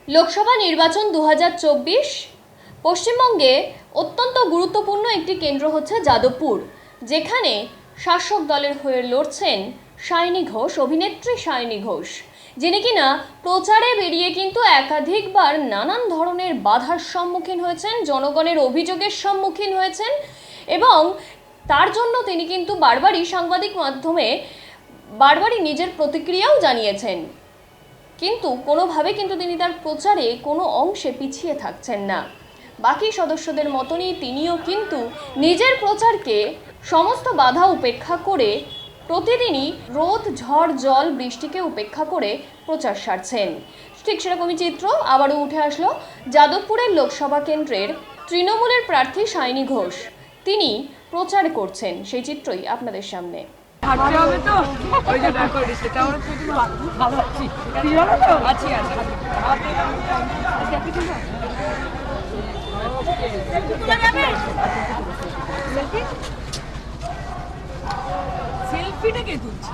লোকসভা নির্বাচন 2024 পশ্চিমবঙ্গে অত্যন্ত গুরুত্বপূর্ণ একটি কেন্দ্র হচ্ছে যাদবপুর, যেখানে শাসক দলের হয়ে লড়ছেন সায়নী ঘোষ, অভিনেত্রী সায়নী ঘোষ, যিনি কিনা প্রচারে বেরিয়ে কিন্তু একাধিকবার নানান ধরনের বাধার সম্মুখীন হয়েছেন, জনগণের অভিযোগের সম্মুখীন হয়েছেন এবং তার জন্য তিনি কিন্তু বারবারই সাংবাদিক মাধ্যমে বারবারই নিজের প্রতিক্রিয়াও জানিয়েছেন। কিন্তু কোনোভাবে কিন্তু তিনি তার প্রচারে কোনো অংশে পিছিয়ে থাকছেন না। বাকি সদস্যদের মতনই তিনিও কিন্তু নিজের প্রচারকে সমস্ত বাধা উপেক্ষা করে প্রতিদিনই রোদ, ঝড়, জল, বৃষ্টিকে উপেক্ষা করে প্রচার সারছেন। ঠিক সেরকমই চিত্র আবারও উঠে আসলো যাদবপুরের লোকসভা কেন্দ্রের তৃণমূলের প্রার্থী সায়নী ঘোষ। তিনি প্রচার করছেন, সেই চিত্রই আপনাদের সামনে। হাঁটতে হবে তো ওই যে দেখো সেটা আমরা একটু ভালো আছি আছি সেলফিটা কে তুলছে?